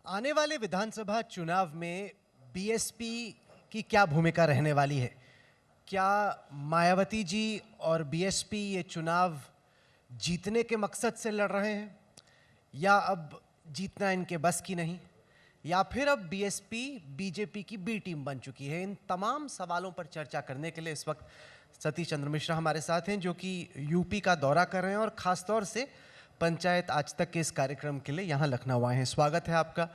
आने वाले विधानसभा चुनाव में बीएसपी की क्या भूमिका रहने वाली है? क्या मायावती जी और बीएसपी ये चुनाव जीतने के मकसद से लड़ रहे हैं, या अब जीतना इनके बस की नहीं, या फिर अब बीएसपी बीजेपी की बी टीम बन चुकी है? इन तमाम सवालों पर चर्चा करने के लिए इस वक्त सतीश चंद्र मिश्रा हमारे साथ हैं, जो कि यूपी का दौरा कर रहे हैं और ख़ासतौर से पंचायत आज तक के इस कार्यक्रम के लिए यहाँ लखनऊ आए हैं। स्वागत है आपका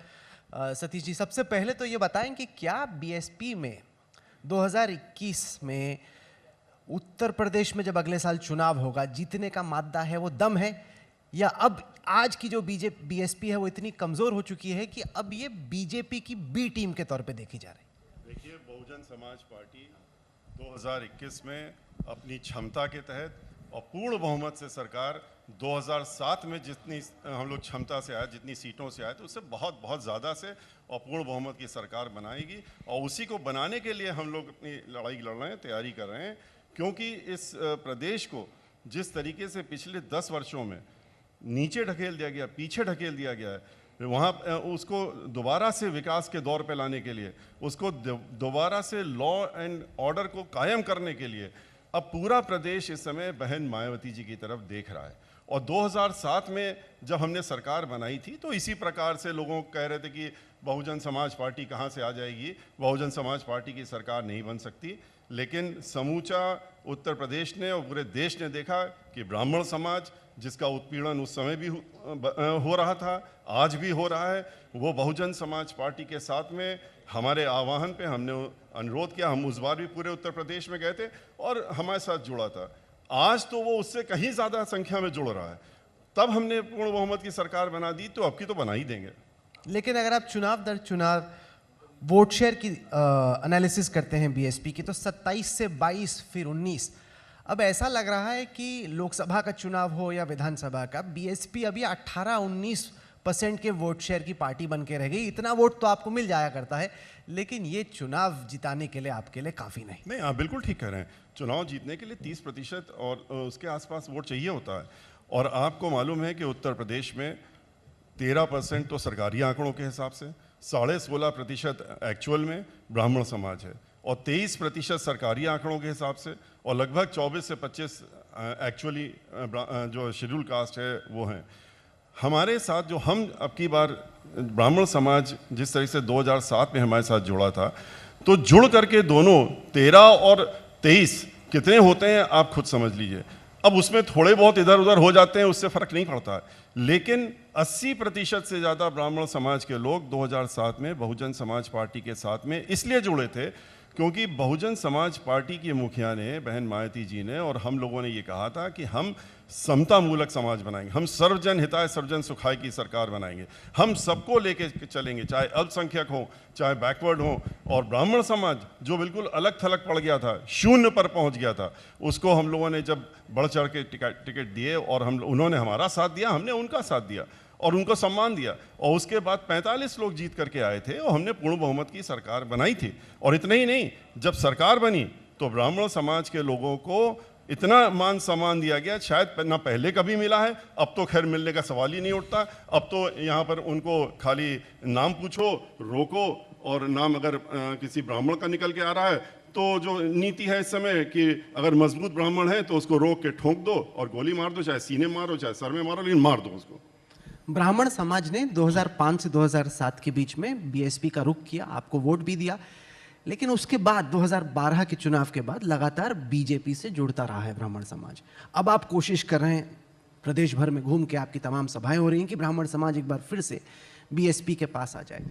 सतीश जी। सबसे पहले तो ये बताएं कि क्या बीएसपी में 2021 में उत्तर प्रदेश में जब अगले साल चुनाव होगा, जीतने का मादा है, वो दम है, या अब आज की जो बीएसपी है वो इतनी कमज़ोर हो चुकी है कि अब ये बीजेपी की बी टीम के तौर पे देखी जा रही है? देखिए, बहुजन समाज पार्टी 2021 में अपनी क्षमता के तहत और पूर्ण बहुमत से सरकार 2007 में जितनी हम लोग क्षमता से आए, जितनी सीटों से आए, तो उससे बहुत बहुत ज़्यादा से और पूर्ण बहुमत की सरकार बनाएगी। और उसी को बनाने के लिए हम लोग अपनी लड़ाई लड़ रहे हैं, तैयारी कर रहे हैं, क्योंकि इस प्रदेश को जिस तरीके से पिछले 10 वर्षों में नीचे ढकेल दिया गया, पीछे ढकेल दिया गया है, वहाँ उसको दोबारा से विकास के दौर पे लाने के लिए, उसको दोबारा से लॉ एंड ऑर्डर को कायम करने के लिए अब पूरा प्रदेश इस समय बहन मायावती जी की तरफ देख रहा है। और 2007 में जब हमने सरकार बनाई थी तो इसी प्रकार से लोगों को कह रहे थे कि बहुजन समाज पार्टी कहाँ से आ जाएगी, बहुजन समाज पार्टी की सरकार नहीं बन सकती। लेकिन समूचा उत्तर प्रदेश ने और पूरे देश ने देखा कि ब्राह्मण समाज, जिसका उत्पीड़न उस समय भी हो रहा था, आज भी हो रहा है, वो बहुजन समाज पार्टी के साथ में हमारे आह्वान पे हमने अनुरोध किया। हम उस बार भी पूरे उत्तर प्रदेश में गए थे और हमारे साथ जुड़ा था। आज तो वो उससे कहीं ज़्यादा संख्या में जुड़ रहा है। तब हमने पूर्ण बहुमत की सरकार बना दी, तो अब की तो बना ही देंगे। लेकिन अगर आप चुनाव दर चुनाव वोट शेयर की एनालिसिस करते हैं बीएसपी की, तो 27 से 22 फिर 19, अब ऐसा लग रहा है कि लोकसभा का चुनाव हो या विधानसभा का, बीएसपी अभी 18-19% के वोट शेयर की पार्टी बन के रह गई। इतना वोट तो आपको मिल जाया करता है, लेकिन ये चुनाव जिताने के लिए आपके लिए काफ़ी नहीं। आप बिल्कुल ठीक कह रहे हैं। चुनाव जीतने के लिए 30% और उसके आसपास वोट चाहिए होता है। और आपको मालूम है कि उत्तर प्रदेश में 13% तो सरकारी आंकड़ों के हिसाब से, 16.5% एक्चुअल में ब्राह्मण समाज है, और 23% सरकारी आंकड़ों के हिसाब से, और लगभग 24 से 25 एक्चुअली जो शेड्यूल कास्ट है वो हैं। हमारे साथ जो हम अब की बार ब्राह्मण समाज जिस तरह से 2007 में हमारे साथ जुड़ा था, तो जुड़ करके दोनों 13 और 23 कितने होते हैं आप खुद समझ लीजिए। अब उसमें थोड़े बहुत इधर उधर हो जाते हैं, उससे फ़र्क नहीं पड़ता है, लेकिन 80% से ज़्यादा ब्राह्मण समाज के लोग 2007 में बहुजन समाज पार्टी के साथ में इसलिए जुड़े थे क्योंकि बहुजन समाज पार्टी की मुखिया ने, बहन मायावती जी ने और हम लोगों ने ये कहा था कि हम समता मूलक समाज बनाएंगे, हम सर्वजन हिताय सर्वजन सुखाय की सरकार बनाएंगे, हम सबको लेके चलेंगे, चाहे अल्पसंख्यक हो, चाहे बैकवर्ड हो। और ब्राह्मण समाज जो बिल्कुल अलग थलग पड़ गया था, शून्य पर पहुंच गया था, उसको हम लोगों ने जब बढ़ चढ़ के टिकट दिए और उन्होंने हमारा साथ दिया, हमने उनका साथ दिया और उनको सम्मान दिया। और उसके बाद 45 लोग जीत करके आए थे और हमने पूर्ण बहुमत की सरकार बनाई थी। और इतना ही नहीं, जब सरकार बनी तो ब्राह्मण समाज के लोगों को इतना मान सम्मान दिया गया, शायद ना पहले कभी मिला है। अब तो खैर मिलने का सवाल ही नहीं उठता। अब तो यहाँ पर उनको खाली नाम पूछो, रोको, और नाम अगर किसी ब्राह्मण का निकल के आ रहा है तो जो नीति है इस समय कि अगर मजबूत ब्राह्मण है तो उसको रोक के ठोक दो और गोली मार दो, चाहे सीने मारो चाहे सर में मारो, लेकिन मार दो उसको। ब्राह्मण समाज ने 2005 से 2007 के बीच में बीएसपी का रुख किया, आपको वोट भी दिया, लेकिन उसके बाद 2012 के चुनाव के बाद लगातार बीजेपी से जुड़ता रहा है ब्राह्मण समाज। अब आप कोशिश कर रहे हैं, प्रदेश भर में घूम के आपकी तमाम सभाएं हो रही हैं कि ब्राह्मण समाज एक बार फिर से बीएसपी के पास आ जाए।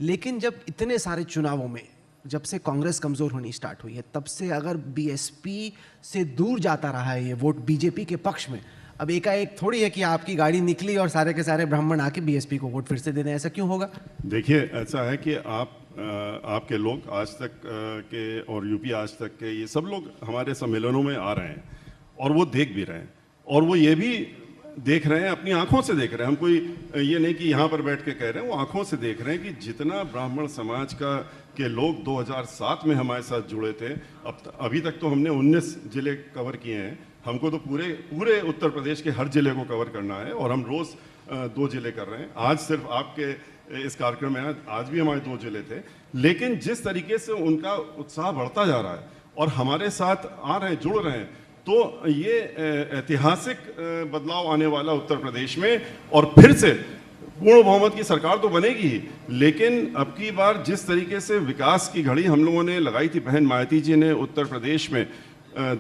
लेकिन जब इतने सारे चुनावों में, जब से कांग्रेस कमज़ोर होनी स्टार्ट हुई है, तब से अगर बीएसपी से दूर जाता रहा है ये वोट बीजेपी के पक्ष में, अब एकाएक थोड़ी है कि आपकी गाड़ी निकली और सारे के सारे ब्राह्मण आके बीएसपी को वोट फिर से दे दें। ऐसा क्यों होगा? देखिए, ऐसा है कि आपके लोग आज तक के और यूपी आज तक के ये सब लोग हमारे सम्मेलनों में आ रहे हैं और वो देख भी रहे हैं, और वो ये भी देख रहे हैं, अपनी आंखों से देख रहे हैं। हम कोई ये नहीं कि यहाँ पर बैठ के कह रहे हैं, वो आंखों से देख रहे हैं कि जितना ब्राह्मण समाज के लोग 2007 में हमारे साथ जुड़े थे, अभी तक तो हमने 19 जिले कवर किए हैं। हमको तो पूरे उत्तर प्रदेश के हर जिले को कवर करना है और हम रोज़ 2 जिले कर रहे हैं। आज सिर्फ आपके इस कार्यक्रम में आज भी हमारे 2 जिले थे, लेकिन जिस तरीके से उनका उत्साह बढ़ता जा रहा है और हमारे साथ आ रहे हैं, जुड़ रहे हैं, तो ये ऐतिहासिक बदलाव आने वाला उत्तर प्रदेश में, और फिर से पूर्ण बहुमत की सरकार तो बनेगी ही, लेकिन अब की बार जिस तरीके से विकास की घड़ी हम लोगों ने लगाई थी, बहन मायावती जी ने उत्तर प्रदेश में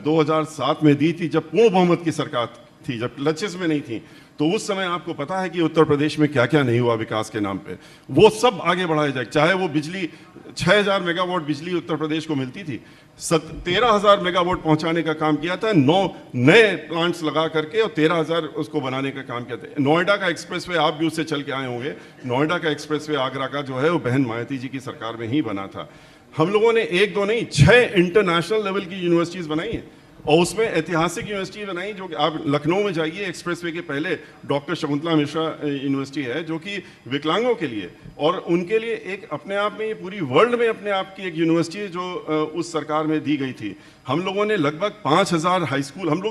2007 में दी थी, जब पूर्ण बहुमत की सरकार थी, जब क्लचेस में नहीं थी, तो उस समय आपको पता है कि उत्तर प्रदेश में क्या क्या नहीं हुआ विकास के नाम पे, वो सब आगे बढ़ाया जाए। चाहे वो बिजली 6000 मेगावाट बिजली उत्तर प्रदेश को मिलती थी, 13,000 मेगावाट पहुंचाने का काम किया था, 9 नए प्लांट्स लगा करके, और 13,000 उसको बनाने का काम किया था। नोएडा का एक्सप्रेसवे, आप भी उससे चल के आए होंगे, नोएडा का एक्सप्रेसवे आगरा का जो है वो बहन मायावती जी की सरकार में ही बना था। हम लोगों ने 1 2 नहीं 6 इंटरनेशनल लेवल की यूनिवर्सिटीज़ बनाई हैं, और उसमें ऐतिहासिक यूनिवर्सिटी बनाई, जो कि आप लखनऊ में जाइए, एक्सप्रेसवे के पहले डॉक्टर शकुंतला मिश्रा यूनिवर्सिटी है, जो कि विकलांगों के लिए और उनके लिए एक अपने आप में, ये पूरी वर्ल्ड में अपने आप की एक यूनिवर्सिटी जो उस सरकार में दी गई थी। हम लोगों ने लगभग 5000 हाई स्कूल, हम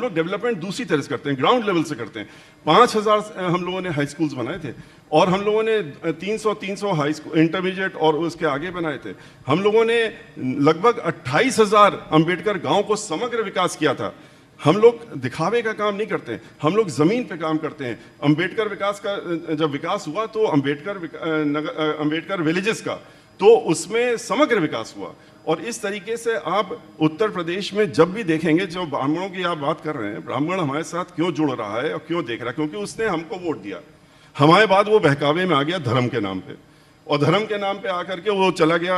लोग डेवलपमेंट दूसरी तरह से करते हैं, ग्राउंड लेवल से करते हैं। 5000 हम लोगों ने हाई स्कूल्स बनाए थे, और हम लोगों ने 300 हाई स्कूल इंटरमीडिएट और उसके आगे बनाए थे। हम लोगों ने लगभग 28,000 अंबेडकर गांव को समग्र विकास किया था। हम लोग दिखावे का काम नहीं करते, हम लोग जमीन पे काम करते हैं। अंबेडकर विकास का जब विकास हुआ तो अंबेडकर विलेजेस का, तो उसमें समग्र विकास हुआ। और इस तरीके से आप उत्तर प्रदेश में जब भी देखेंगे, जो ब्राह्मणों की आप बात कर रहे हैं, ब्राह्मण हमारे साथ क्यों जुड़ रहा है और क्यों देख रहा है, क्योंकि उसने हमको वोट दिया। हमारे बाद वो बहकावे में आ गया धर्म के नाम पे, और धर्म के नाम पे आकर के वो चला गया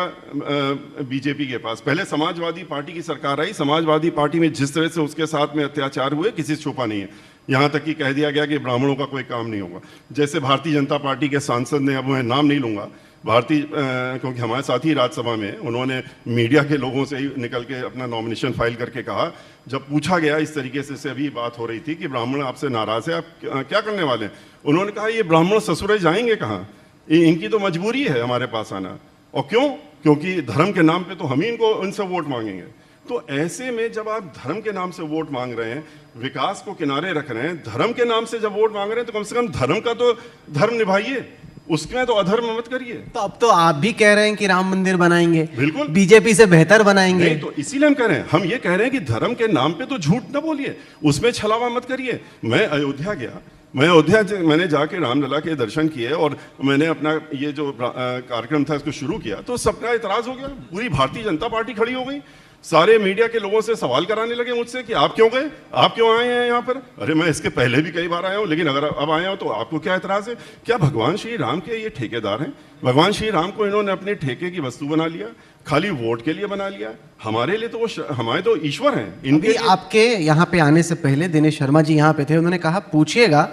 बीजेपी के पास। पहले समाजवादी पार्टी की सरकार आई, समाजवादी पार्टी में जिस तरह से उसके साथ में अत्याचार हुए किसी से छुपा नहीं है, यहाँ तक कि कह दिया गया कि ब्राह्मणों का कोई काम नहीं होगा। जैसे भारतीय जनता पार्टी के सांसद ने, अब मैं नाम नहीं लूँगा, क्योंकि हमारे साथ ही राज्यसभा में, उन्होंने मीडिया के लोगों से ही निकल के अपना नॉमिनेशन फाइल करके कहा, जब पूछा गया इस तरीके से अभी बात हो रही थी कि ब्राह्मण आपसे नाराज है, आप क्या करने वाले हैं, उन्होंने कहा ये ब्राह्मण ससुरे जाएंगे कहाँ, इनकी तो मजबूरी है हमारे पास आना। और क्यों? क्योंकि धर्म के नाम पे तो हम ही इनको उनसे वोट मांगेंगे। तो ऐसे में जब आप धर्म के नाम से वोट मांग रहे हैं, विकास को किनारे रख रहे हैं, धर्म के नाम से जब वोट मांग रहे हैं, तो कम से कम धर्म का तो धर्म निभाइए, उसमें तो अधर्म मत करिए। तो अब तो आप भी कह रहे हैं कि राम मंदिर बनाएंगे, बिल्कुल बीजेपी से बेहतर बनाएंगे। नहीं, तो इसीलिए हम कह रहे हैं, हम ये कह रहे हैं कि धर्म के नाम पे तो झूठ ना बोलिए, उसमें छलावा मत करिए। मैं अयोध्या गया, मैंने जाके रामलला के दर्शन किए, और मैंने अपना ये जो कार्यक्रम था इसको शुरू किया, तो सबका इतराज हो गया, पूरी भारतीय जनता पार्टी खड़ी हो गई। सारे मीडिया के लोगों से सवाल कराने लगे मुझसे कि आप क्यों गए, आप क्यों आए हैं यहाँ पर। अरे मैं इसके पहले भी कई बार आया हूँ, लेकिन अगर अब आया हूँ तो आपको क्या एतराज है? क्या भगवान श्री राम के ये ठेकेदार हैं? भगवान श्री राम को इन्होंने अपने ठेके की वस्तु बना लिया, खाली वोट के लिए बना लिया। हमारे लिए तो वो हमारे तो ईश्वर हैं। इनके आपके यहाँ पे आने से पहले दिनेश शर्मा जी यहाँ पे थे, उन्होंने कहा पूछिएगा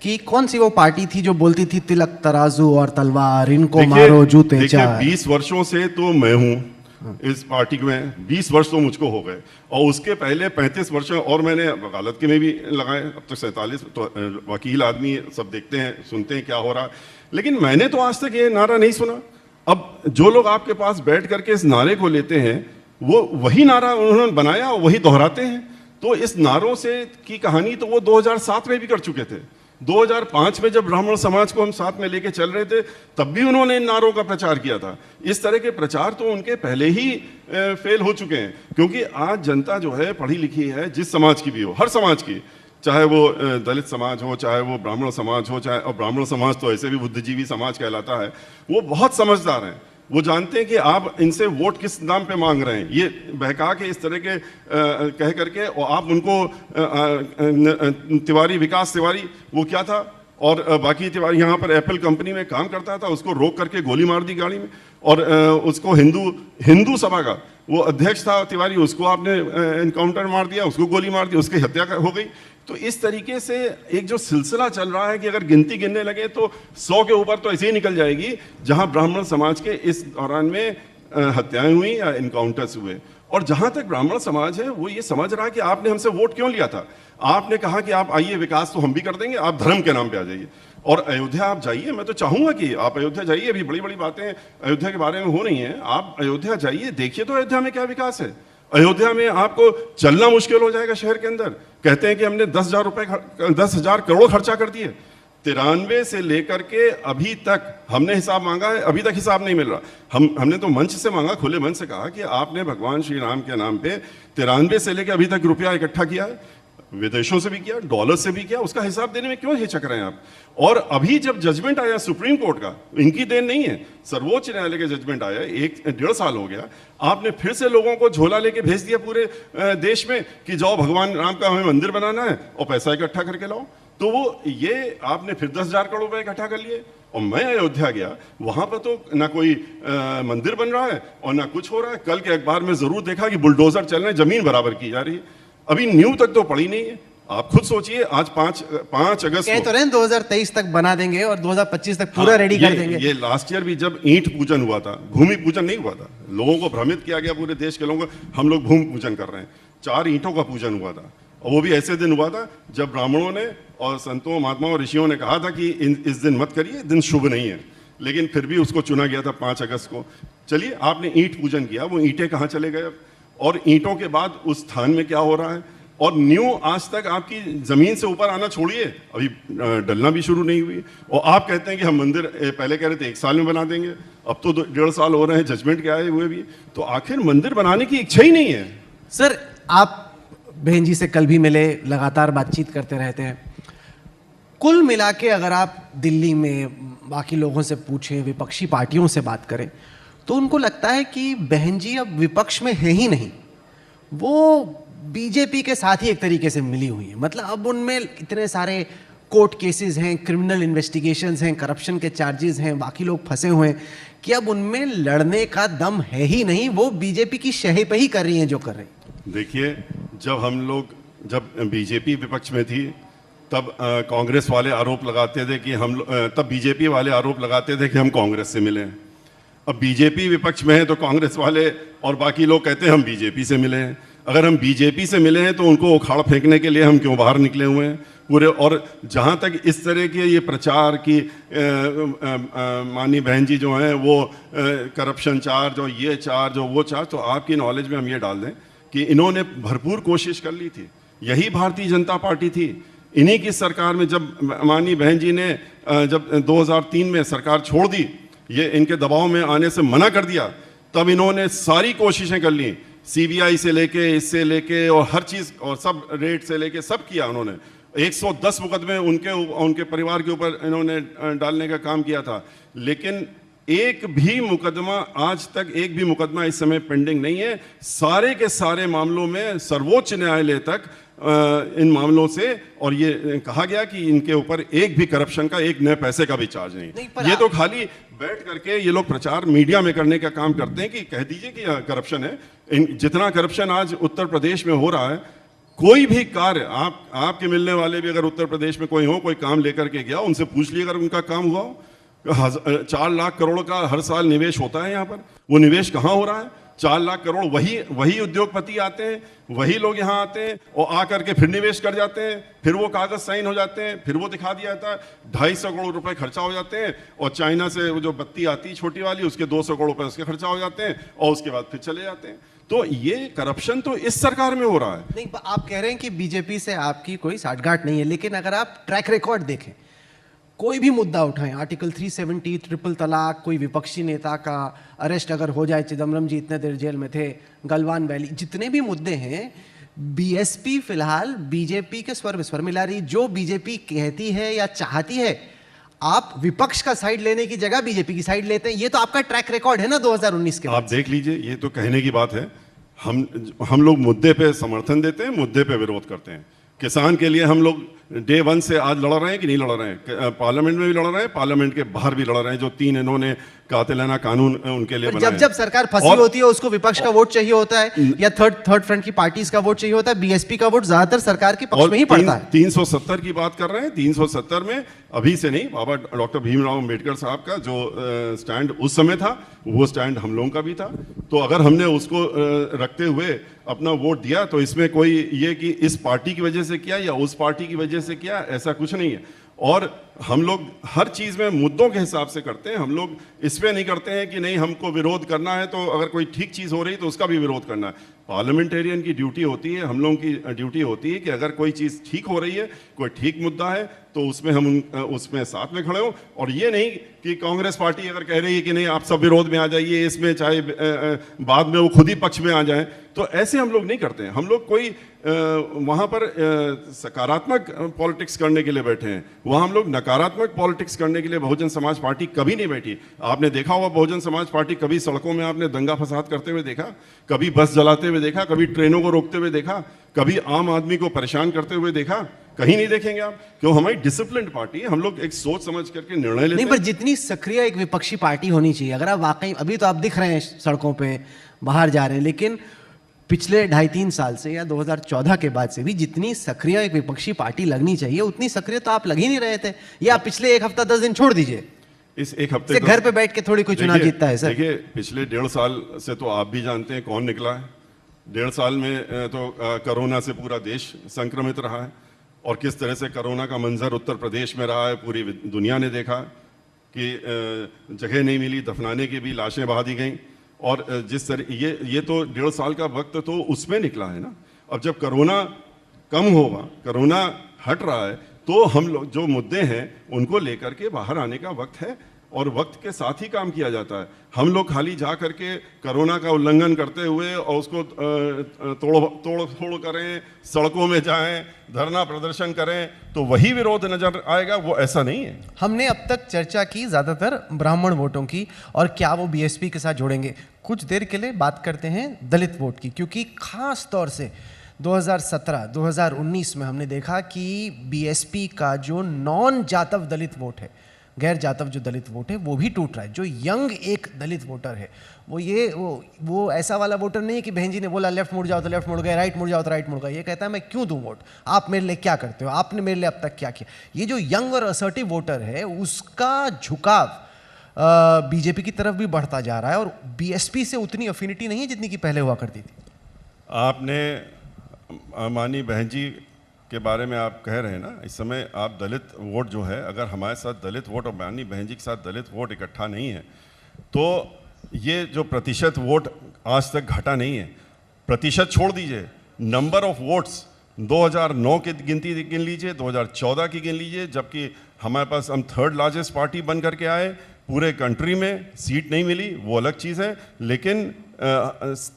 कि कौन सी वो पार्टी थी जो बोलती थी तिलक तराजू और तलवार, इनको मारो जूते चार। 20 वर्षों से तो मैं हूँ इस पार्टी में, 20 वर्ष तो मुझको हो गए, और उसके पहले 35 वर्ष और मैंने वकालत के में भी लगाए, अब तक 47। तो वकील आदमी सब देखते हैं, सुनते हैं क्या हो रहा है, लेकिन मैंने तो आज तक ये नारा नहीं सुना। अब जो लोग आपके पास बैठ करके इस नारे को लेते हैं, वो वही नारा उन्होंने बनाया और वही दोहराते हैं। तो इस नारों से की कहानी तो वो 2007 में भी कर चुके थे। 2005 में जब ब्राह्मण समाज को हम साथ में लेके चल रहे थे, तब भी उन्होंने इन नारों का प्रचार किया था। इस तरह के प्रचार तो उनके पहले ही फेल हो चुके हैं, क्योंकि आज जनता जो है पढ़ी लिखी है, जिस समाज की भी हो, हर समाज की, चाहे वो दलित समाज हो, चाहे वो ब्राह्मण समाज हो, चाहे, और ब्राह्मण समाज तो ऐसे भी बुद्धिजीवी समाज कहलाता है, वो बहुत समझदार हैं। वो जानते हैं कि आप इनसे वोट किस नाम पे मांग रहे हैं। ये बहका के इस तरह के कह करके, और आप उनको तिवारी, विकास तिवारी, वो क्या था, और बाकी तिवारी यहाँ पर एप्पल कंपनी में काम करता था, उसको रोक करके गोली मार दी गाड़ी में, और उसको हिंदू सभा का वो अध्यक्ष था तिवारी, उसको आपने एनकाउंटर मार दिया, उसको गोली मार दी, उसकी हत्या हो गई। तो इस तरीके से एक जो सिलसिला चल रहा है कि अगर गिनती गिनने लगे तो 100 के ऊपर तो ऐसे ही निकल जाएगी, जहां ब्राह्मण समाज के इस दौरान में हत्याएं हुई या इनकाउंटर्स हुए। और जहां तक ब्राह्मण समाज है, वो ये समझ रहा है कि आपने हमसे वोट क्यों लिया था। आपने कहा कि आप आइए, विकास तो हम भी कर देंगे, आप धर्म के नाम पे आ जाइए। और अयोध्या आप जाइए, मैं तो चाहूंगा कि आप अयोध्या जाइए, अभी बड़ी बड़ी बातें अयोध्या के बारे में हो रही हैं, आप अयोध्या जाइए, देखिए तो अयोध्या में क्या विकास है। अयोध्या में आपको चलना मुश्किल हो जाएगा शहर के अंदर। कहते हैं कि हमने 10,000 करोड़ खर्चा कर दिए। 93 से लेकर के अभी तक हमने हिसाब मांगा है, अभी तक हिसाब नहीं मिल रहा। हमने तो मंच से मांगा, खुले मंच से कहा कि आपने भगवान श्री राम के नाम पे 93 से लेकर अभी तक रुपया इकट्ठा किया है, विदेशों से भी किया, डॉलर से भी किया, उसका हिसाब देने में क्यों हिचक रहे हैं आप? और अभी जब जजमेंट आया सुप्रीम कोर्ट का, इनकी देन नहीं है, सर्वोच्च न्यायालय का जजमेंट आया, 1-1.5 साल हो गया, आपने फिर से लोगों को झोला लेके भेज दिया पूरे देश में कि जाओ भगवान राम का हमें मंदिर बनाना है और पैसा इकट्ठा करके लाओ। तो वो ये आपने फिर 10,000 करोड़ रुपए इकट्ठा कर लिए। और मैं अयोध्या गया, वहां पर तो ना कोई मंदिर बन रहा है और ना कुछ हो रहा है। कल के अखबार में जरूर देखा कि बुलडोजर चल रहे हैं, जमीन बराबर की जा रही है, अभी नींव तक तो पड़ी नहीं है। आप खुद सोचिए, आज 5 अगस्त कह तो रहे हैं 2023 तक बना देंगे और 2025 तक पूरा रेडी कर देंगे। ये लास्ट ईयर भी जब ईंट पूजन हुआ था, भूमि पूजन नहीं हुआ था, लोगों को भ्रमित किया गया, पूरे देश के लोगों को, हम लोग भूमि पूजन कर रहे हैं। 4 ईंटों का पूजन हुआ था और वो भी ऐसे दिन हुआ था जब ब्राह्मणों ने और संतों, महात्माओं, ऋषियों ने कहा था कि इस दिन मत करिए, दिन शुभ नहीं है, लेकिन फिर भी उसको चुना गया था 5 अगस्त को। चलिए, आपने ईंट पूजन किया, वो ईंटें कहाँ चले गए अब? और ईंटों के बाद उस स्थान में क्या हो रहा है? और न्यू आज तक आपकी जमीन से ऊपर आना छोड़िए, अभी डलना भी शुरू नहीं हुई। और आप कहते हैं कि हम मंदिर पहले कह रहे थे 1 साल में बना देंगे, अब तो 1.5 साल हो रहे हैं जजमेंट के आए हुए भी, तो आखिर मंदिर बनाने की इच्छा ही नहीं है। सर, आप बहन जी से कल भी मिले, लगातार बातचीत करते रहते हैं। कुल मिला के अगर आप दिल्ली में बाकी लोगों से पूछें, विपक्षी पार्टियों से बात करें, तो उनको लगता है कि बहन जी अब विपक्ष में है ही नहीं, वो बीजेपी के साथ ही एक तरीके से मिली हुई है। मतलब अब उनमें इतने सारे कोर्ट केसेस हैं, क्रिमिनल इन्वेस्टिगेशंस हैं, करप्शन के चार्जेस हैं, बाकी लोग फंसे हुए हैं कि अब उनमें लड़ने का दम है ही नहीं, वो बीजेपी की शह पे ही कर रही हैं जो कर रही हैं। देखिए, जब बीजेपी विपक्ष में थी तब कांग्रेस वाले आरोप लगाते थे कि तब बीजेपी वाले आरोप लगाते थे कि हम कांग्रेस से मिले हैं। अब बीजेपी विपक्ष में है तो कांग्रेस वाले और बाकी लोग कहते हैं हम बीजेपी से मिले हैं। अगर हम बीजेपी से मिले हैं तो उनको उखाड़ फेंकने के लिए हम क्यों बाहर निकले हुए हैं पूरे? और जहाँ तक इस तरह के ये प्रचार की माननीय बहन जी जो हैं वो करप्शन चार्ज और ये चार्ज और वो चार्ज, तो आपकी नॉलेज में हम ये डाल दें कि इन्होंने भरपूर कोशिश कर ली थी, यही भारतीय जनता पार्टी थी। इन्हीं की सरकार में जब माननीय बहन जी ने जब 2003 में सरकार छोड़ दी, ये इनके दबाव में आने से मना कर दिया, तब इन्होंने सारी कोशिशें कर ली, सीबीआई से लेके, इससे लेके और हर चीज़ और सब रेट से लेके सब किया उन्होंने। 110 मुकदमे उनके परिवार के ऊपर इन्होंने डालने का काम किया था, लेकिन एक भी मुकदमा आज तक, एक भी मुकदमा इस समय पेंडिंग नहीं है। सारे के सारे मामलों में सर्वोच्च न्यायालय तक इन मामलों से, और ये कहा गया कि इनके ऊपर एक भी करप्शन का, एक नए पैसे का भी चार्ज नहीं। ये तो खाली बैठ करके ये लोग प्रचार मीडिया में करने का काम करते हैं कि कह दीजिए कि करप्शन है। जितना करप्शन आज उत्तर प्रदेश में हो रहा है, कोई भी कार्य आपके मिलने वाले भी अगर उत्तर प्रदेश में कोई हो, कोई काम लेकर के गया, उनसे पूछ लिया अगर उनका काम हुआ हो। 4 लाख करोड़ का हर साल निवेश होता है यहाँ पर, वो निवेश कहाँ हो रहा है? 4 लाख करोड़ वही उद्योगपति आते हैं, वही लोग यहाँ आते हैं और आकर के फिर निवेश कर जाते हैं, फिर वो कागज साइन हो जाते हैं, फिर वो दिखा दिया जाता है, 250 करोड़ रुपए खर्चा हो जाते हैं, और चाइना से वो जो बत्ती आती है छोटी वाली, उसके 200 करोड़ रुपए उसके खर्चा हो जाते हैं, और उसके बाद फिर चले जाते हैं। तो ये करप्शन तो इस सरकार में हो रहा है। नहीं, आप कह रहे हैं कि बीजेपी से आपकी कोई साठगांठ नहीं है, लेकिन अगर आप ट्रैक रिकॉर्ड देखें, कोई भी मुद्दा उठाएं, आर्टिकल 370, ट्रिपल तलाक, कोई विपक्षी नेता का अरेस्ट अगर हो जाए, चिदम्बरम जी इतने देर जेल में थे, गलवान वैली, जितने भी मुद्दे हैं, बीएसपी फिलहाल बीजेपी के स्वर विस्वर मिला रही। जो बीजेपी कहती है या चाहती है, आप विपक्ष का साइड लेने की जगह बीजेपी की साइड लेते हैं। ये तो आपका ट्रैक रिकॉर्ड है ना 2019 के। आप देख लीजिए, ये तो कहने की बात है। हम लोग मुद्दे पे समर्थन देते हैं, मुद्दे पे विरोध करते हैं। किसान के लिए हम लोग डे 1 से आज लड़ रहे हैं कि नहीं लड़ रहे हैं? पार्लियामेंट में भी लड़ रहे हैं, पार्लियामेंट के बाहर भी लड़ रहे हैं। जो 3 इन्होंने कातिलाना कानून उनके लिए बनाए। जब सरकार फंसी होती है, उसको विपक्ष का वोट चाहिए होता है या थर्ड फ्रंट की पार्टीज का वोट चाहिए होता है। बीएसपी का वोट ज्यादातर सरकार के पक्ष में ही पड़ता है। 370 की बात कर रहे हैं। 370 में अभी से नहीं, बाबा डॉक्टर भीमराव अम्बेडकर साहब का जो स्टैंड उस समय था, वो स्टैंड हम लोगों का भी था। तो अगर हमने उसको रखते हुए अपना वोट दिया, तो इसमें कोई ये कि इस पार्टी की वजह से किया या उस पार्टी की वजह से किया, ऐसा कुछ नहीं है। और हम लोग हर चीज़ में मुद्दों के हिसाब से करते हैं। हम लोग इस पे नहीं करते हैं कि नहीं हमको विरोध करना है तो अगर कोई ठीक चीज़ हो रही तो उसका भी विरोध करना है। पार्लियामेंटेरियन की ड्यूटी होती है, हम लोगों की ड्यूटी होती है कि अगर कोई चीज़ ठीक हो रही है, कोई ठीक मुद्दा है तो उसमें हम उसमें साथ में खड़े हो। और ये नहीं कि कांग्रेस पार्टी अगर कह रही है कि नहीं आप सब विरोध में आ जाइए इसमें, चाहे बाद में वो खुद ही पक्ष में आ जाए, तो ऐसे हम लोग नहीं करते हैं। हम लोग कोई वहाँ पर सकारात्मक पॉलिटिक्स करने के लिए बैठे हैं, वहाँ हम लोग नकारात्मक पॉलिटिक्स करने के लिए बहुजन समाज पार्टी कभी नहीं बैठी। आपने देखा होगा बहुजन समाज पार्टी कभी सड़कों में आपने दंगा फसाद करते हुए देखा, कभी बस जलाते हुए देखा, कभी ट्रेनों को रोकते हुए देखा, कभी आम आदमी को परेशान करते हुए देखा? कहीं नहीं देखेंगे आप, क्यों? हमारी डिसिप्लिन पार्टी है, हम लोग एक सोच समझ करके निर्णय लेते नहीं, हैं। पर जितनी सक्रिय एक विपक्षी पार्टी होनी चाहिए, अगर आप वाकई, अभी तो आप दिख रहे हैं सड़कों पे बाहर जा रहे हैं, लेकिन पिछले 2.5-3 साल से या 2014 के बाद से भी जितनी सक्रिय एक विपक्षी पार्टी लगनी चाहिए उतनी सक्रिय तो आप लग ही नहीं रहे थे। ये आप पिछले एक हफ्ता 10 दिन छोड़ दीजिए, इस एक हफ्ते से घर पे बैठ के थोड़ी कोई चुनाव जीतता है सर। देखिए पिछले 1.5 साल से तो आप भी जानते हैं कौन निकला है। 1.5 साल में तो कोरोना से पूरा देश संक्रमित रहा है, और किस तरह से कोरोना का मंजर उत्तर प्रदेश में रहा है पूरी दुनिया ने देखा कि जगह नहीं मिली, दफनाने की भी लाशें बहा दी गई। और जिस तरह ये तो 1.5 साल का वक्त तो उसमें निकला है ना। अब जब कोरोना कम होगा, कोरोना हट रहा है, तो हम लोग जो मुद्दे हैं उनको लेकर के बाहर आने का वक्त है, और वक्त के साथ ही काम किया जाता है। हम लोग खाली जा करके कोरोना का उल्लंघन करते हुए और उसको तोड़ करें, सड़कों में जाएं, धरना प्रदर्शन करें तो वही विरोध नजर आएगा, वो ऐसा नहीं है। हमने अब तक चर्चा की ज्यादातर ब्राह्मण वोटों की और क्या वो बीएसपी के साथ जोड़ेंगे। कुछ देर के लिए बात करते हैं दलित वोट की, क्योंकि खास तौर से 2017-2019 में हमने देखा कि बीएसपी का जो नॉन जातव दलित वोट है, गैर जातव जो दलित वोट है, वो भी टूट रहा है। जो यंग एक दलित वोटर है वो ऐसा वाला वोटर नहीं है कि बहन जी ने बोला लेफ्ट मुड़ जाओ तो लेफ्ट मुड़ गए, राइट मुड़ जाओ तो राइट मुड़ गए। ये कहता है मैं क्यों दूं वोट, आप मेरे लिए क्या करते हो, आपने मेरे लिए अब तक क्या किया। ये जो यंग और असर्टिव वोटर है उसका झुकाव बीजेपी की तरफ भी बढ़ता जा रहा है, और बीएसपी से उतनी अफिनिटी नहीं है जितनी कि पहले हुआ करती थी। आपने मानी बहन जी के बारे में आप कह रहे हैं ना, इस समय आप दलित वोट जो है, अगर हमारे साथ दलित वोट और माननीय बहन जी के साथ दलित वोट इकट्ठा नहीं है तो ये जो प्रतिशत वोट आज तक घटा नहीं है। प्रतिशत छोड़ दीजिए, नंबर ऑफ वोट्स 2009 की गिनती गिन लीजिए, 2014 की गिन लीजिए, जबकि हमारे पास हम 3rd लार्जेस्ट पार्टी बन करके आए, पूरे कंट्री में सीट नहीं मिली, वो अलग चीज़ है, लेकिन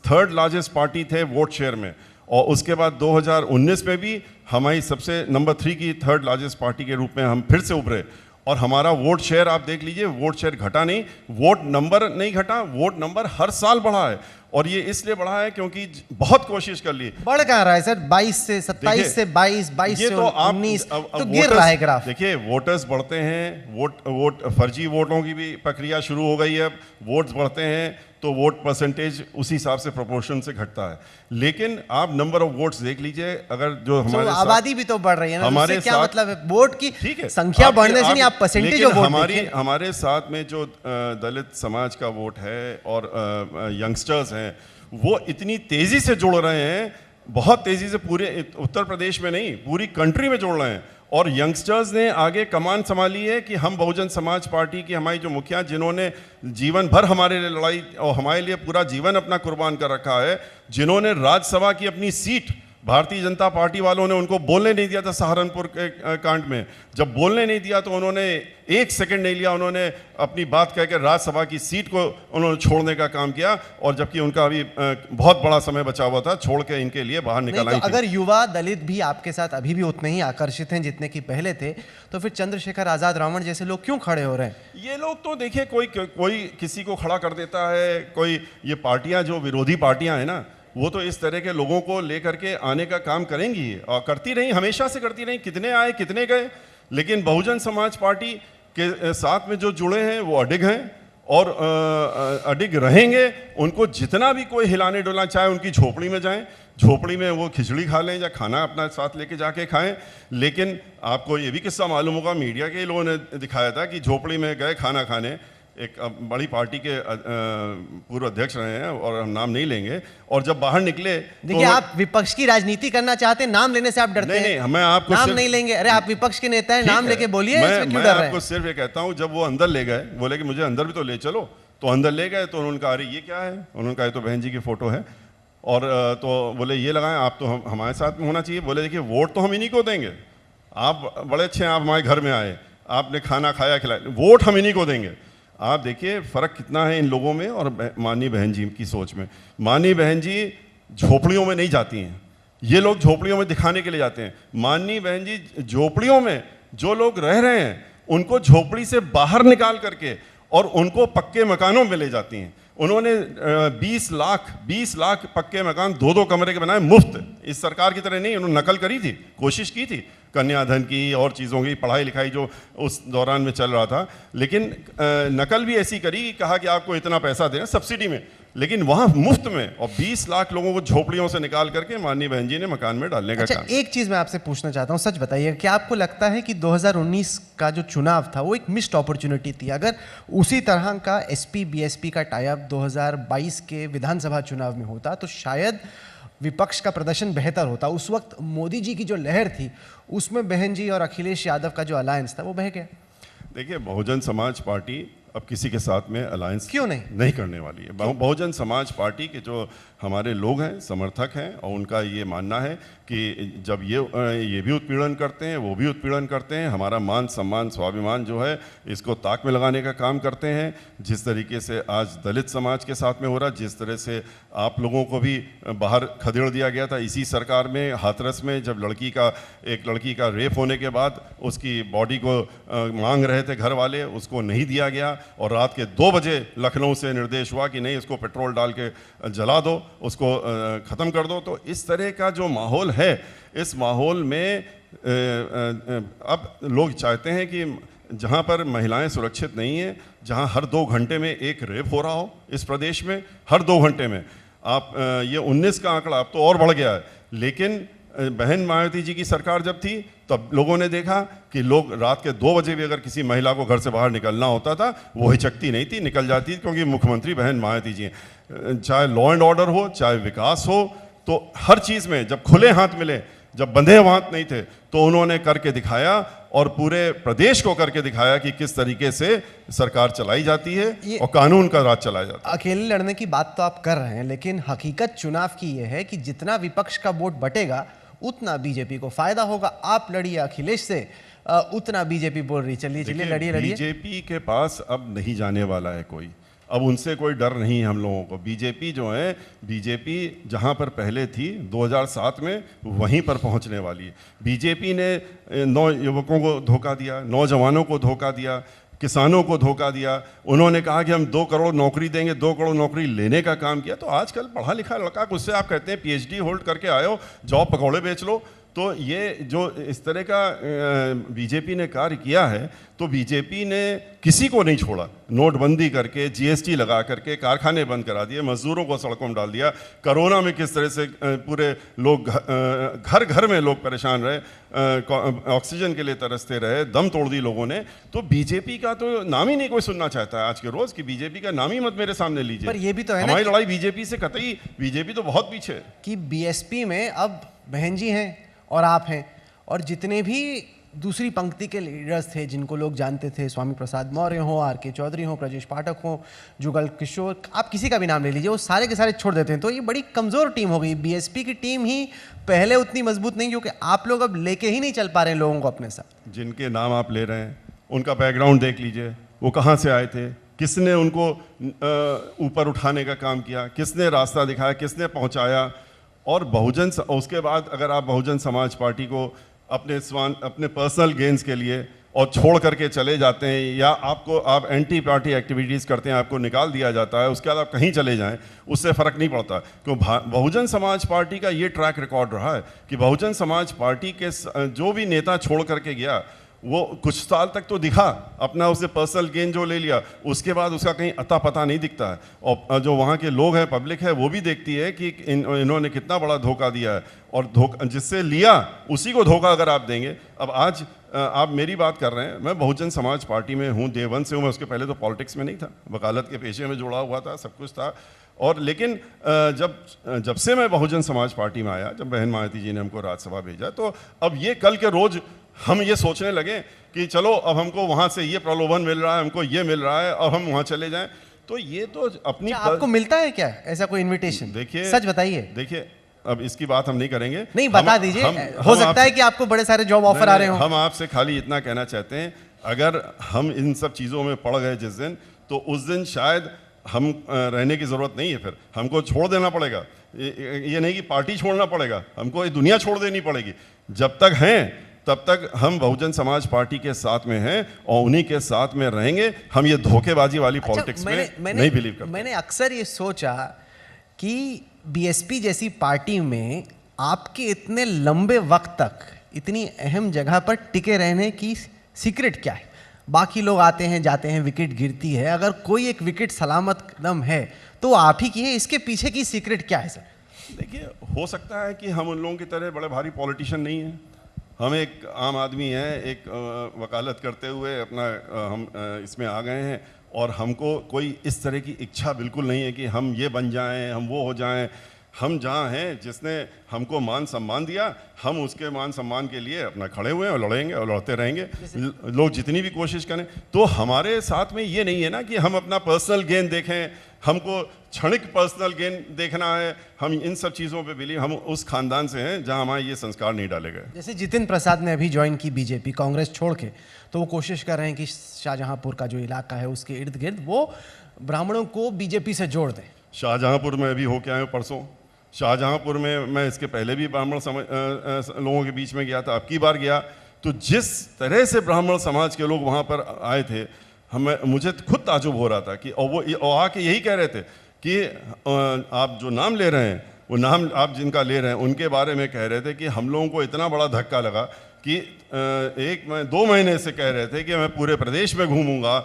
3rd लार्जेस्ट पार्टी थे वोट शेयर में। और उसके बाद 2019 में भी हमारी सबसे नंबर 3 की 3rd लार्जेस्ट पार्टी के रूप में हम फिर से उभरे, और हमारा वोट शेयर आप देख लीजिए, वोट शेयर घटा नहीं, वोट नंबर नहीं घटा, वोट नंबर हर साल बढ़ा है। और ये इसलिए बढ़ा है क्योंकि बहुत कोशिश कर ली। बढ़ कहाँ रहा है सर, 22 से 27 से 22, 22 से 19, तो गिर रहा है ग्राफ। देखिए वोटर्स बढ़ते हैं, वोट फर्जी वोटों की भी प्रक्रिया शुरू हो गई है, वोट्स बढ़ते हैं तो वोट परसेंटेज उसी हिसाब से प्रोपोर्शन से घटता है। लेकिन आप नंबर ऑफ वोट्स देख लीजिए, अगर जो हमारे आबादी भी तो बढ़ रही है ना, हमारे क्या मतलब है वोट की ठीक है, संख्या बढ़ने से नहीं, आप परसेंटेज ऑफ वोट हमारे साथ में जो दलित समाज का वोट है और यंगस्टर्स हैं वो इतनी तेजी से जुड़ रहे हैं, बहुत तेजी से, पूरे उत्तर प्रदेश में नहीं पूरी कंट्री में जुड़ रहे हैं। और यंगस्टर्स ने आगे कमान संभाली है कि हम बहुजन समाज पार्टी की हमारी जो मुखिया, जिन्होंने जीवन भर हमारे लिए लड़ाई और हमारे लिए पूरा जीवन अपना कुर्बान कर रखा है, जिन्होंने राज्यसभा की अपनी सीट, भारतीय जनता पार्टी वालों ने उनको बोलने नहीं दिया था सहारनपुर के कांड में, जब बोलने नहीं दिया तो उन्होंने 1 सेकंड नहीं लिया, उन्होंने अपनी बात कहकर राज्यसभा की सीट को उन्होंने छोड़ने का काम किया। और जबकि उनका अभी बहुत बड़ा समय बचा हुआ था, छोड़ के इनके लिए बाहर निकल आई थी। अगर युवा दलित भी आपके साथ अभी भी उतने ही आकर्षित हैं जितने कि पहले थे, तो फिर चंद्रशेखर आजाद रावण जैसे लोग क्यों खड़े हो रहे हैं? ये लोग तो देखिए कोई किसी को खड़ा कर देता है, कोई ये पार्टियां जो विरोधी पार्टियां हैं ना, वो तो इस तरह के लोगों को लेकर के आने का काम करेंगी और करती रही, हमेशा से करती रही, कितने आए कितने गए। लेकिन बहुजन समाज पार्टी के साथ में जो जुड़े हैं वो अडिग हैं और अडिग रहेंगे। उनको जितना भी कोई हिलाने डुलाना चाहे, उनकी झोपड़ी में जाएं, झोपड़ी में वो खिचड़ी खा लें या खाना अपना साथ लेके जाके खाएं। लेकिन आपको ये भी किस्सा मालूम होगा, मीडिया के लोगों ने दिखाया था कि झोपड़ी में गए खाना खाने एक बड़ी पार्टी के पूर्व अध्यक्ष रहे हैं और हम नाम नहीं लेंगे, और जब बाहर निकले देखिए, आप विपक्ष की राजनीति करना चाहते हैं, नाम लेने से आप डरते हैं। नहीं, मैं आपको नाम नहीं लेंगे। अरे आप विपक्ष के नेता हैं, नाम लेके बोलिए, इसमें क्यों डर रहे हैं? आपको सिर्फ ये कहता हूँ, जब वो अंदर ले गए, बोले कि मुझे अंदर भी तो ले चलो, तो अंदर ले गए तो उन्होंने कहा अरे ये क्या है, उन्होंने कहा ये तो बहन जी की फोटो है, और तो बोले ये लगाएं आप, तो हम हमारे साथ में होना चाहिए। बोले देखिए वोट तो हम इन्हीं को देंगे, आप बड़े अच्छे हैं, आप हमारे घर में आए, आपने खाना खाया खिलाया, वोट हम इन्हीं को देंगे। आप देखिए फ़र्क कितना है इन लोगों में और माननीय बहन जी की सोच में। माननीय बहन जी झोपड़ियों में नहीं जाती हैं, ये लोग झोपड़ियों में दिखाने के लिए जाते हैं। माननीय बहन जी झोपड़ियों में जो लोग रह रहे हैं उनको झोपड़ी से बाहर निकाल करके और उनको पक्के मकानों में ले जाती हैं। उन्होंने 20 लाख पक्के मकान 2-2 कमरे के बनाए मुफ्त। इस सरकार की तरह नहीं, उन्होंने नकल करी थी, कोशिश की थी कन्याधन की और चीज़ों की, पढ़ाई लिखाई जो उस दौरान में चल रहा था, लेकिन नकल भी ऐसी करी, कहा कि आपको इतना पैसा देना सब्सिडी में, लेकिन वहाँ मुफ्त में, और 20 लाख लोगों को झोपड़ियों से निकाल करके माननीय बहन जी ने मकान में डालने का काम। एक चीज़ मैं आपसे पूछना चाहता हूँ, सच बताइए, क्या आपको लगता है कि 2019 का जो चुनाव था वो एक मिस्ड अपॉर्चुनिटी थी? अगर उसी तरह का एसपी बीएसपी का टाई अप 2022 के विधानसभा चुनाव में होता तो शायद विपक्ष का प्रदर्शन बेहतर होता। उस वक्त मोदी जी की जो लहर थी उसमें बहन जी और अखिलेश यादव का जो अलायंस था वो बह गया। देखिए, बहुजन समाज पार्टी अब किसी के साथ में अलायंस क्यों नहीं करने वाली है। बहुजन समाज पार्टी के जो हमारे लोग हैं, समर्थक हैं, और उनका ये मानना है कि जब ये भी उत्पीड़न करते हैं, वो भी उत्पीड़न करते हैं, हमारा मान सम्मान स्वाभिमान जो है इसको ताक में लगाने का काम करते हैं। जिस तरीके से आज दलित समाज के साथ में हो रहा, जिस तरह से आप लोगों को भी बाहर खदेड़ दिया गया था इसी सरकार में, हाथरस में, जब एक लड़की का रेप होने के बाद उसकी बॉडी को मांग रहे थे घर वाले, उसको नहीं दिया गया, और रात के 2 बजे लखनऊ से निर्देश हुआ कि नहीं, इसको पेट्रोल डाल के जला दो, उसको ख़त्म कर दो। तो इस तरह का जो माहौल है, इस माहौल में अब लोग चाहते हैं कि जहाँ पर महिलाएं सुरक्षित नहीं हैं, जहाँ हर 2 घंटे में एक रेप हो रहा हो इस प्रदेश में, हर 2 घंटे में, आप ये 19 का आंकड़ा अब तो और बढ़ गया है, लेकिन बहन मायावती जी की सरकार जब थी तब लोगों ने देखा कि लोग रात के 2 बजे भी अगर किसी महिला को घर से बाहर निकलना होता था वो हिचकती नहीं थी, निकल जाती थी, क्योंकि मुख्यमंत्री बहन मायावती जी हैं। चाहे लॉ एंड ऑर्डर हो, चाहे विकास हो, तो हर चीज़ में जब खुले हाथ मिले, जब बंधे हाथ नहीं थे, तो उन्होंने करके दिखाया, और पूरे प्रदेश को करके दिखाया कि किस तरीके से सरकार चलाई जाती है और कानून का राज चलाया जाता है। अकेले लड़ने की बात तो आप कर रहे हैं, लेकिन हकीकत चुनाव की यह है कि जितना विपक्ष का वोट बटेगा उतना बीजेपी को फायदा होगा। आप लड़िए अखिलेश से, उतना बीजेपी बोल रही चलिए लड़िए। बीजेपी के पास अब नहीं जाने वाला है कोई, अब उनसे कोई डर नहीं है हम लोगों को। बीजेपी जो है, बीजेपी जहां पर पहले थी 2007 में, वहीं पर पहुंचने वाली है। बीजेपी ने नौयुवकों को धोखा दिया, नौजवानों को धोखा दिया, किसानों को धोखा दिया। उन्होंने कहा कि हम 2 करोड़ नौकरी देंगे, 2 करोड़ नौकरी लेने का काम किया। तो आजकल पढ़ा लिखा लड़का, उससे आप कहते हैं PhD होल्ड करके आए हो, जाओ पकौड़े बेच लो। तो ये जो इस तरह का बीजेपी ने कार्य किया है, तो बीजेपी ने किसी को नहीं छोड़ा। नोटबंदी करके, GST लगा करके कारखाने बंद करा दिए, मजदूरों को सड़कों में डाल दिया। कोरोना में किस तरह से पूरे लोग घर घर में लोग परेशान रहे, ऑक्सीजन के लिए तरसते रहे, दम तोड़ दी लोगों ने। तो बीजेपी का तो नाम ही नहीं कोई सुनना चाहता है आज के रोज, कि बीजेपी का नाम ही मत मेरे सामने लीजिए। पर ये भी तो है हमारी लड़ाई बीजेपी से कतई, बीजेपी तो बहुत पीछे है। कि BSP में अब बहन जी हैं और आप हैं, और जितने भी दूसरी पंक्ति के लीडर्स थे जिनको लोग जानते थे, स्वामी प्रसाद मौर्य हो, RK चौधरी हो, ब्रजेश पाठक हो, जुगल किशोर, आप किसी का भी नाम ले लीजिए, वो सारे के सारे छोड़ देते हैं। तो ये बड़ी कमज़ोर टीम हो गई। BSP की टीम ही पहले उतनी मजबूत नहीं, क्योंकि आप लोग अब लेके ही नहीं चल पा रहे हैं लोगों को अपने साथ। जिनके नाम आप ले रहे हैं उनका बैकग्राउंड देख लीजिए, वो कहाँ से आए थे, किसने उनको ऊपर उठाने का काम किया, किसने रास्ता दिखाया, किसने पहुँचाया। और उसके बाद अगर आप बहुजन समाज पार्टी को अपने पर्सनल गेन्स के लिए और छोड़ करके चले जाते हैं, या आप एंटी पार्टी एक्टिविटीज़ करते हैं, आपको निकाल दिया जाता है, उसके बाद आप कहीं चले जाएं, उससे फ़र्क नहीं पड़ता। क्यों बहुजन समाज पार्टी का ये ट्रैक रिकॉर्ड रहा है कि बहुजन समाज पार्टी के जो भी नेता छोड़ करके गया, वो कुछ साल तक तो दिखा, अपना उसने पर्सनल गेन जो ले लिया, उसके बाद उसका कहीं अता पता नहीं दिखता है। और जो वहाँ के लोग हैं, पब्लिक है, वो भी देखती है कि इन्होंने कितना बड़ा धोखा दिया है, और धोखा जिससे लिया उसी को धोखा अगर आप देंगे। अब आज आप मेरी बात कर रहे हैं, मैं बहुजन समाज पार्टी में हूँ, डे वन से हूँ। मैं उसके पहले तो पॉलिटिक्स में नहीं था, वकालत के पेशे में जुड़ा हुआ था, सब कुछ था। और लेकिन जब से मैं बहुजन समाज पार्टी में आया, जब बहन मायावती जी ने हमको राज्यसभा भेजा, तो अब ये कल के रोज हम ये सोचने लगे कि चलो अब हमको वहाँ से ये प्रलोभन मिल रहा है, हमको ये मिल रहा है, अब हम वहाँ चले जाएं। तो ये तो अपनी आपको मिलता है क्या ऐसा कोई इनविटेशन? देखिए, सच बताइए। देखिए, अब इसकी बात हम नहीं करेंगे, नहीं बता दीजिए। हो सकता है कि आपको बड़े सारे जॉब ऑफर आ रहे हो। हम आपसे खाली इतना कहना चाहते हैं, अगर हम इन सब चीज़ों में पड़ गए जिस दिन, तो उस दिन शायद हम रहने की ज़रूरत नहीं है, फिर हमको छोड़ देना पड़ेगा। ये नहीं कि पार्टी छोड़ना पड़ेगा, हमको ये दुनिया छोड़ देनी पड़ेगी। जब तक हैं तब तक हम बहुजन समाज पार्टी के साथ में हैं और उन्हीं के साथ में रहेंगे। हम ये धोखेबाजी वाली पॉलिटिक्स में नहीं बिलीव करते। मैंने अक्सर ये सोचा कि बीएसपी जैसी पार्टी में आपके इतने लंबे वक्त तक इतनी अहम जगह पर टिके रहने की सीक्रेट क्या है? बाकी लोग आते हैं जाते हैं, विकेट गिरती है, अगर कोई एक विकेट सलामत कदम है तो आप ही की है। इसके पीछे की सीक्रेट क्या है सर? देखिए, हो सकता है कि हम उन लोगों की तरह बड़े भारी पॉलिटिशियन नहीं हैं, हम एक आम आदमी हैं, एक वकालत करते हुए अपना हम इसमें आ गए हैं, और हमको कोई इस तरह की इच्छा बिल्कुल नहीं है कि हम ये बन जाएं, हम वो हो जाएं। हम जहाँ हैं, जिसने हमको मान सम्मान दिया, हम उसके मान सम्मान के लिए अपना खड़े हुए हैं और लड़ेंगे और लड़ते रहेंगे। लोग जितनी भी कोशिश करें, तो हमारे साथ में ये नहीं है ना कि हम अपना पर्सनल गेन देखें, हमको क्षणिक पर्सनल गेन देखना है। हम इन सब चीज़ों पे बिलीव, हम उस खानदान से हैं जहाँ हमारे ये संस्कार नहीं डाले गए। जैसे जितिन प्रसाद ने अभी ज्वाइन की बीजेपी, कांग्रेस छोड़ के, तो वो कोशिश कर रहे हैं कि शाहजहांपुर का जो इलाका है उसके इर्द गिर्द वो ब्राह्मणों को बीजेपी से जोड़ दें। शाहजहांपुर में अभी होके आए हूँ परसों। शाहजहांपुर में मैं इसके पहले भी ब्राह्मण लोगों के बीच में गया था, अब की बार गया तो जिस तरह से ब्राह्मण समाज के लोग वहाँ पर आए थे, मुझे खुद ताजुब हो रहा था कि और वो आके यही कह रहे थे कि आप जो नाम ले रहे हैं, वो नाम आप जिनका ले रहे हैं उनके बारे में कह रहे थे कि हम लोगों को इतना बड़ा धक्का लगा कि 2 महीने से कह रहे थे कि मैं पूरे प्रदेश में घूमूंगा,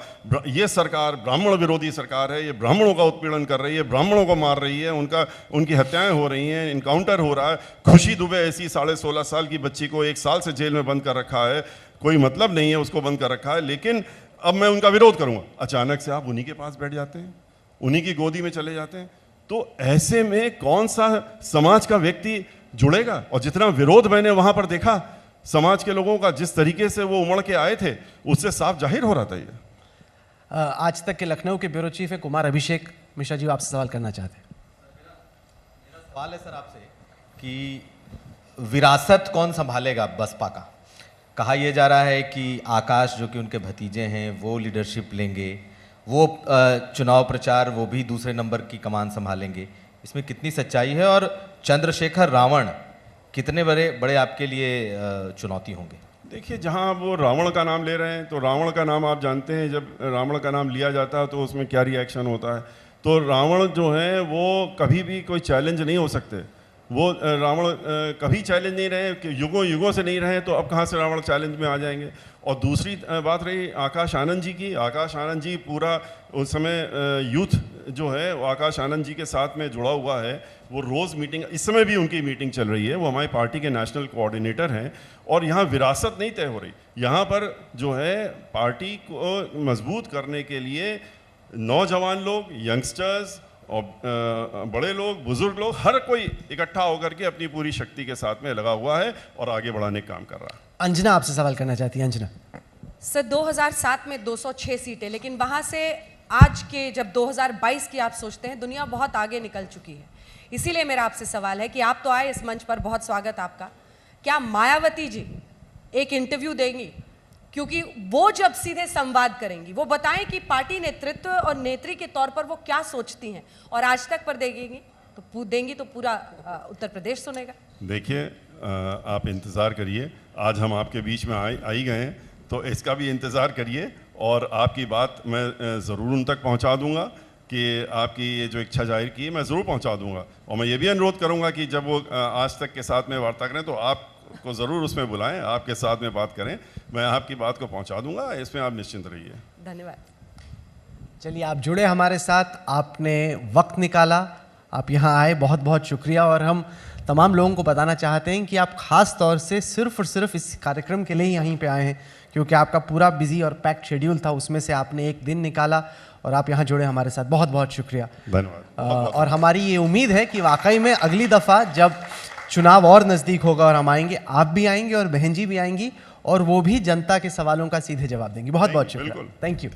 ये सरकार ब्राह्मण विरोधी सरकार है, ये ब्राह्मणों का उत्पीड़न कर रही है, ब्राह्मणों को मार रही है, उनकी हत्याएं हो रही हैं, इनकाउंटर हो रहा है। खुशी दुबे ऐसी 16.5 साल की बच्ची को 1 साल से जेल में बंद कर रखा है, कोई मतलब नहीं है, उसको बंद कर रखा है, लेकिन अब मैं उनका विरोध करूंगा। अचानक से आप उन्हीं के पास बैठ जाते हैं, उन्हीं की गोदी में चले जाते हैं। तो ऐसे में कौन सा समाज का व्यक्ति जुड़ेगा? और जितना विरोध मैंने वहां पर देखा समाज के लोगों का, जिस तरीके से वो उमड़ के आए थे, उससे साफ जाहिर हो रहा था ये। आज तक के लखनऊ के ब्यूरो चीफ है कुमार अभिषेक मिश्रा जी, आपसे सवाल करना चाहते हैं। मेरा सवाल है सर आपसे कि विरासत कौन संभालेगा बसपा का? कहा यह जा रहा है कि आकाश, जो कि उनके भतीजे हैं, वो लीडरशिप लेंगे, वो चुनाव प्रचार वो भी दूसरे नंबर की कमान संभालेंगे। इसमें कितनी सच्चाई है? और चंद्रशेखर रावण कितने बड़े आपके लिए चुनौती होंगे? देखिए, जहां वो रावण का नाम ले रहे हैं, तो रावण का नाम आप जानते हैं, जब रावण का नाम लिया जाता है तो उसमें क्या रिएक्शन होता है। तो रावण जो है वो कभी भी कोई चैलेंज नहीं हो सकते। वो रावण कभी चैलेंज नहीं रहे, कि युगों से नहीं रहे, तो अब कहाँ से रावण चैलेंज में आ जाएंगे। और दूसरी बात रही आकाश आनंद जी की, आकाश आनंद जी पूरा उस समय यूथ जो है वो आकाश आनंद जी के साथ में जुड़ा हुआ है। वो रोज़ मीटिंग, इस समय भी उनकी मीटिंग चल रही है, वो हमारी पार्टी के नेशनल कोऑर्डिनेटर हैं। और यहाँ विरासत नहीं तय हो रही, यहाँ पर जो है पार्टी को मजबूत करने के लिए नौजवान लोग, यंगस्टर्स और बड़े लोग, बुजुर्ग लोग, हर कोई इकट्ठा होकर के अपनी पूरी शक्ति के साथ में लगा हुआ है और आगे बढ़ाने का काम कर रहा है। अंजना आपसे सवाल करना चाहती है। अंजना सर, 2007 में 206 सीटें, लेकिन वहां से आज के जब 2022 की आप सोचते हैं, दुनिया बहुत आगे निकल चुकी है। इसीलिए मेरा आपसे सवाल है कि आप तो आए इस मंच पर, बहुत स्वागत आपका, क्या मायावती जी एक इंटरव्यू देंगी? क्योंकि वो जब सीधे संवाद करेंगी, वो बताएं कि पार्टी नेतृत्व और नेत्री के तौर पर वो क्या सोचती हैं, और आज तक पर देंगी तो पूरा उत्तर प्रदेश सुनेगा। देखिए, आप इंतज़ार करिए, आज हम आपके बीच में आई गए हैं, तो इसका भी इंतज़ार करिए और आपकी बात मैं ज़रूर उन तक पहुंचा दूंगा कि आपकी ये जो इच्छा जाहिर की है मैं ज़रूर पहुंचा दूंगा। और मैं ये भी अनुरोध करूंगा कि जब वो आज तक के साथ में वार्ता करें तो आप को ज़रूर उसमें बुलाएं, आपके साथ में बात करें, मैं आपकी बात को पहुंचा दूंगा, इसमें आप निश्चिंत रहिए। धन्यवाद। चलिए, आप जुड़े हमारे साथ, आपने वक्त निकाला, आप यहाँ आए, बहुत बहुत शुक्रिया। और हम तमाम लोगों को बताना चाहते हैं कि आप ख़ास तौर से सिर्फ और सिर्फ इस कार्यक्रम के लिए ही यहीं पे आए हैं, क्योंकि आपका पूरा बिजी और पैक्ड शेड्यूल था, उसमें से आपने एक दिन निकाला और आप यहाँ जुड़े हमारे साथ। बहुत बहुत शुक्रिया। धन्यवाद। और हमारी ये उम्मीद है कि वाकई में अगली दफ़ा जब चुनाव और नज़दीक होगा और हम आएंगे, आप भी आएंगे और बहन जी भी आएंगी, और वो भी जनता के सवालों का सीधे जवाब देंगी। बहुत बहुत शुक्रिया। बिल्कुल। Thank you.